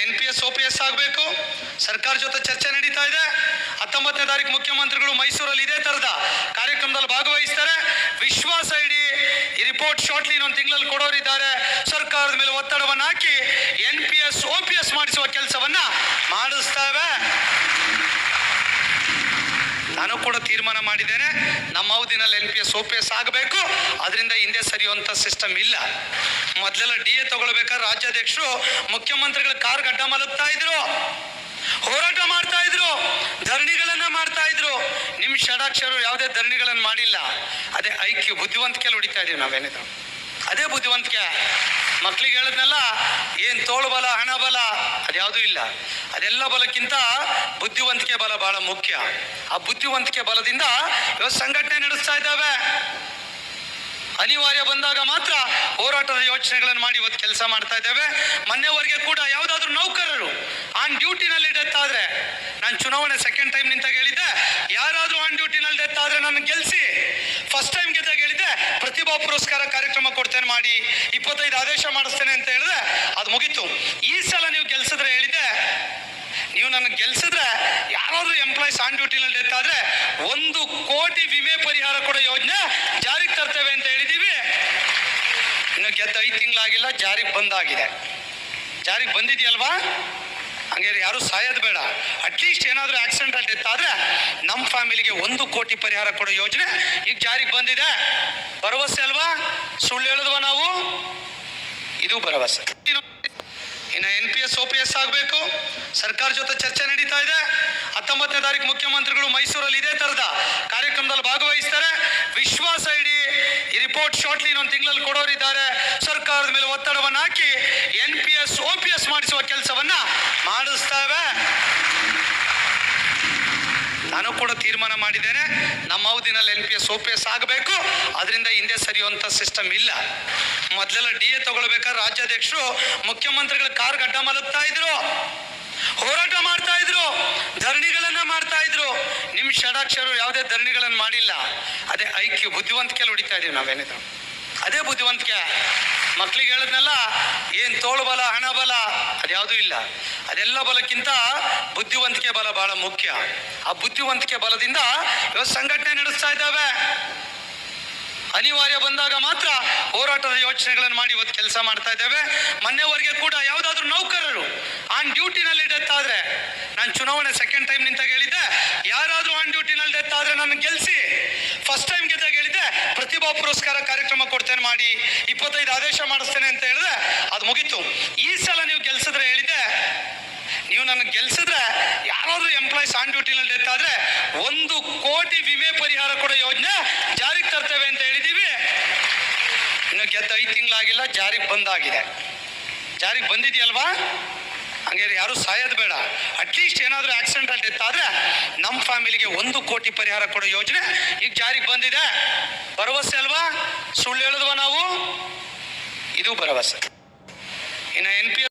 NPS OPS ಆಗಬೇಕು. ಸರ್ಕಾರ ಜೊತೆ ಚರ್ಚೆ ನಡೀತಾ ಇದೆ. 19ನೇ ತಾರೀಕು ಮುಖ್ಯಮಂತ್ರಿಗಳು ಮೈಸೂರಲ್ಲಿ ಇದೇ ತರದ ಕಾರ್ಯಕ್ರಮದಲ್ಲಿ ಭಾಗವಹಿಸ್ತಾರೆ. ವಿಶ್ವಾಸ ಇಡಿ, ಈ ರಿಪೋರ್ಟ್ ಶಾರ್ಟ್ಲಿ ಇನ್ನೊಂದು ತಿಂಗಳಲ್ಲಿ ಕೊಡೋರಿದ್ದಾರೆ. ಸರ್ಕಾರದ ಮೇಲೆ ಒತ್ತಡವನ್ನು ಹಾಕಿ NPS OPS ಮಾಡಿಸುವ ಕೆಲಸವನ್ನ ಮಾಡಿಸ್ತೇವೆ. ನಾನು ಕೂಡ ತೀರ್ಮಾನ ಮಾಡಿದ್ದೇನೆ, ನಮ್ಮ ಅವಧಿನಲ್ಲಿ NPS OPS ಆಗಬೇಕು. ಅದರಿಂದ ಹಿಂದೆ ಸರಿಯುವಂತ ಸಿಸ್ಟಮ್ ಇಲ್ಲ. ಮೊದಲೆಲ್ಲ DA ತಗೊಳ್ಬೇಕಾದ್ರೆ ರಾಜ್ಯಾಧ್ಯಕ್ಷರು ಮುಖ್ಯಮಂತ್ರಿಗಳ ಕಾರ್ ಗಡ್ಡ ಮಲಗ್ತಾ ಇದ್ರು, ಹೋರಾಟ ಮಾಡ್ತಾ ಇದ್ರು, ಧರಣಿಗಳನ್ನ ಮಾಡ್ತಾ ಇದ್ರು. ನಿಮ್ ಷಡಾಕ್ಷರು ಯಾವುದೇ ಧರಣಿಗಳನ್ನ ಮಾಡಿಲ್ಲ. ಅದೇ ಐಕ್ಯ ಬುದ್ಧಿವಂತಿಕೆಯಲ್ಲಿ ಹೊಡಿತಾ ಇದೀವಿ ನಾವೇನಿದ್ರು. ಅದೇ ಬುದ್ಧಿವಂತಿಕೆ. ಮಕ್ಳಿಗೆ ಹೇಳಿದ್ನಲ್ಲ, ಏನ್ ತೋಳು ಬಲ ಹಣ ಬಲ ಅದ್ಯಾವುದೂ ಇಲ್ಲ. ಅದೆಲ್ಲ ಬಲಕ್ಕಿಂತ ಬುದ್ಧಿವಂತಿಕೆ ಬಲ ಬಹಳ ಮುಖ್ಯ. ಆ ಬುದ್ಧಿವಂತಿಕೆ ಬಲದಿಂದ ಇವತ್ತು ಸಂಘಟನೆ ನಡೆಸ್ತಾ ಇದ್ದಾವೆ. ಅನಿವಾರ್ಯ ಬಂದಾಗ ಮಾತ್ರ ಹೋರಾಟದ ಯೋಚನೆಗಳನ್ನು ಮಾಡಿ ಇವತ್ತು ಕೆಲಸ ಮಾಡ್ತಾ ಇದ್ದೇವೆ. ಮೊನ್ನೆವರೆಗೆ ಕೂಡ ಯಾವುದಾದ್ರೂ ನೌಕರರು ಆನ್ ಡ್ಯೂಟಿನಲ್ಲಿ ಡೆತ್ ಆದ್ರೆ, ನಾನು ಚುನಾವಣೆ ಸೆಕೆಂಡ್ ಟೈಮ್ ನಿಂತಾಗ ಹೇಳಿದ್ದೆ, ಯಾರಾದ್ರೂ ಆನ್ ಡ್ಯೂಟಿನಲ್ಲಿ ಡೆತ್ ಆದ್ರೆ ನನ್ನ ಗೆಲ್ಸಿ. ಫಸ್ಟ್ ಟೈಮ್ ಗೆದ್ದಾಗ ಹೇಳಿದ್ದೆ ಪ್ರತಿಭಾ ಪುರಸ್ಕಾರ ಕಾರ್ಯಕ್ರಮ ಕೊಡ್ತೇನೆ, ಮಾಡಿ 25 ಆದೇಶ ಮಾಡಿಸ್ತೇನೆ ಅಂತ ಹೇಳಿದ್ರೆ ಅದು ಮುಗೀತು. ಈ ಸಲ ನೀವು ಗೆಲ್ಸಿದ್ರೆ ಹೇಳಿದ್ದೆ, ನೀವು ನನಗೆ ಗೆಲ್ಸಿದ್ರೆ ಯಾರಾದ್ರೂ ಎಂಪ್ಲಾಯ್ಸ್ ಆನ್ ಡ್ಯೂಟಿನಲ್ಲಿ ಡೆತ್ ಆದ್ರೆ 1 ಕೋಟಿ ವಿಮೆ ಪರಿಹಾರ ಕೊಡೋ ಯೋಜನೆ ಜಾರಿಗೆ ತರ್ತೇವೆ ಅಂತ ಹೇಳಿದೀವಿ. ಇನ್ನು ಗೆದ್ದ 5 ತಿಂಗಳಾಗಿಲ್ಲ, ಜಾರಿಗೆ ಬಂದಾಗಿದೆ. ಜಾರಿಗೆ ಬಂದಿದೆಯಲ್ವಾ? ಹಂಗೆ ಯಾರು ಸಾಯೋದು ಬೇಡ. ಅಟ್ಲೀಸ್ಟ್ ಏನಾದರೂ ಆಕ್ಸಿಡೆಂಟ್ ಅಲ್ಲಿ ಡೆತ್ ಆದ್ರೆ ನಮ್ಮ ಫ್ಯಾಮಿಲಿಗೆ 1 ಕೋಟಿ ಪರಿಹಾರ ಕೊಡೋ ಯೋಜನೆ ಈಗ ಜಾರಿಗೆ ಬಂದಿದೆ. ಭರವಸೆ ಅಲ್ವಾ? ಸುಳ್ಳು ಹೇಳಿದ್ವಾ ನಾವು? ಇದು ಭರವಸೆ. ಇನ್ನು NPS OPS ಆಗಬೇಕು. ಸರ್ಕಾರ ಜೊತೆ ಚರ್ಚೆ ನಡೀತಾ ಇದೆ. 19ನೇ ತಾರೀಕು ಮುಖ್ಯಮಂತ್ರಿಗಳು ಮೈಸೂರಲ್ಲಿ ಇದೇ ತರದ ಕಾರ್ಯಕ್ರಮದಲ್ಲಿ ಭಾಗವಹಿಸ್ತಾರೆ. ವಿಶ್ವಾಸ ಇಡಿ, ಈ ರಿಪೋರ್ಟ್ ಶಾರ್ಟ್ಲಿ ಇನ್ನೊಂದು ತಿಂಗಳಲ್ಲಿ ಕೊಡೋರಿದ್ದಾರೆ. ಸರ್ಕಾರದ ಮೇಲೆ ಒತ್ತಡವನ್ನು ಹಾಕಿ NPS OPS ಮಾಡಿಸುವ ಕೆಲಸವನ್ನ ಮಾಡಿಸ್ತೇವೆ. ನಾನು ಕೂಡ ತೀರ್ಮಾನ ಮಾಡಿದ್ದೇನೆ, ನಮ್ಮ ಅವಧಿನಲ್ಲಿ NPS OPS ಆಗಬೇಕು. ಅದರಿಂದ ಹಿಂದೆ ಸರಿಯುವಂತ ಸಿಸ್ಟಮ್ ಇಲ್ಲ. ಮೊದಲೆಲ್ಲ DA ತಗೊಳ್ಬೇಕಾದ್ರೆ ರಾಜ್ಯಾಧ್ಯಕ್ಷರು ಮುಖ್ಯಮಂತ್ರಿಗಳ ಕಾರ್ ಗಡ್ಡ ಮಲಗ್ತಾ ಇದ್ರು, ಹೋರಾಟ ಮಾಡ್ತಾ ಇದ್ರು, ಧರಣಿಗಳನ್ನ ಮಾಡ್ತಾ ಇದ್ರು. ನಿಮ್ ಷಡಾಕ್ಷರು ಯಾವುದೇ ಧರಣಿಗಳನ್ನ ಮಾಡಿಲ್ಲ. ಅದೇ ಐಕ್ಯ ಬುದ್ಧಿವಂತಿಕೆಯಲ್ಲಿ ಹೊಡಿತಾ ಇದೀವಿ ನಾವೇನಿದ್ರು. ಅದೇ ಬುದ್ಧಿವಂತಿಕೆ. ಮಕ್ಳಿಗೆ ಹೇಳಿದ್ನಲ್ಲ, ಏನ್ ತೋಳು ಬಲ ಹಣ ಬಲ ಅದ್ಯಾವುದೂ ಇಲ್ಲ. ಅದೆಲ್ಲ ಬಲಕ್ಕಿಂತ ಬುದ್ಧಿವಂತಿಕೆ ಬಲ ಬಹಳ ಮುಖ್ಯ. ಆ ಬುದ್ಧಿವಂತಿಕೆ ಬಲದಿಂದ ಇವತ್ತು ಸಂಘಟನೆ ನಡೆಸ್ತಾ ಇದ್ದಾವೆ. ಅನಿವಾರ್ಯ ಬಂದಾಗ ಮಾತ್ರ ಹೋರಾಟದ ಯೋಚನೆಗಳನ್ನು ಮಾಡಿ ಇವತ್ತು ಕೆಲಸ ಮಾಡ್ತಾ ಇದ್ದೇವೆ. ಮೊನ್ನೆವರೆಗೆ ಕೂಡ ಯಾವುದಾದ್ರೂ ನೌಕರರು ಆನ್ ಡ್ಯೂಟಿನಲ್ಲಿ ಡೆತ್ ಆದ್ರೆ, ನಾನು ಚುನಾವಣೆ ಸೆಕೆಂಡ್ ಟೈಮ್ ನಿಂತಾಗ ಹೇಳಿದ್ದೆ, ಯಾರಾದ್ರೂ ಆನ್ ಡ್ಯೂಟಿನಲ್ಲಿ ಡೆತ್ ಆದ್ರೆ ನನ್ನ ಗೆಲ್ಸಿ. ಫಸ್ಟ್ ಟೈಮ್ ಗೆದ್ದಾಗ ಹೇಳಿದ್ದೆ ಪ್ರತಿಭಾ ಪುರಸ್ಕಾರ ಕಾರ್ಯಕ್ರಮ ಕೊಡ್ತೇನೆ, ಮಾಡಿ 25 ಆದೇಶ ಮಾಡಿಸ್ತೇನೆ ಅಂತ ಹೇಳಿದ್ರೆ ಅದು ಮುಗೀತು. ಈ ಸಲ ನೀವು ಗೆಲ್ಸಿದ್ರೆ ಹೇಳಿದ್ದೆ, ನೀವು ನನಗೆ ಗೆಲ್ಸಿದ್ರೆ ಯಾರಾದ್ರೂ ಎಂಪ್ಲಾಯ್ಸ್ ಆನ್ ಡ್ಯೂಟಿನಲ್ಲಿ ಡೆತ್ ಆದ್ರೆ 1 ಕೋಟಿ ವಿಮೆ ಪರಿಹಾರ ಕೊಡೋ ಯೋಜನೆ ಜಾರಿಗೆ ತರ್ತೇವೆ ಅಂತ ಹೇಳಿದೀವಿ. ಇನ್ನು ಗೆದ್ದ 5 ತಿಂಗಳಾಗಿಲ್ಲ, ಜಾರಿಗೆ ಬಂದಾಗಿದೆ. ಜಾರಿಗೆ ಬಂದಿದೆಯಲ್ವಾ? ಹಂಗೆ ಯಾರು ಸಾಯೋದು ಬೇಡ. ಅಟ್ಲೀಸ್ಟ್ ಏನಾದರೂ ಆಕ್ಸಿಡೆಂಟ್ ಅಲ್ಲಿ ಡೆತ್ ಆದ್ರೆ ನಮ್ಮ ಫ್ಯಾಮಿಲಿಗೆ 1 ಕೋಟಿ ಪರಿಹಾರ ಕೊಡೋ ಯೋಜನೆ ಈಗ ಜಾರಿಗೆ ಬಂದಿದೆ. ಭರವಸೆ ಅಲ್ವಾ? ಸುಳ್ಳು ಹೇಳಿದ್ವಾ ನಾವು? ಇದು ಭರವಸೆ. ಇನ್ನು NPS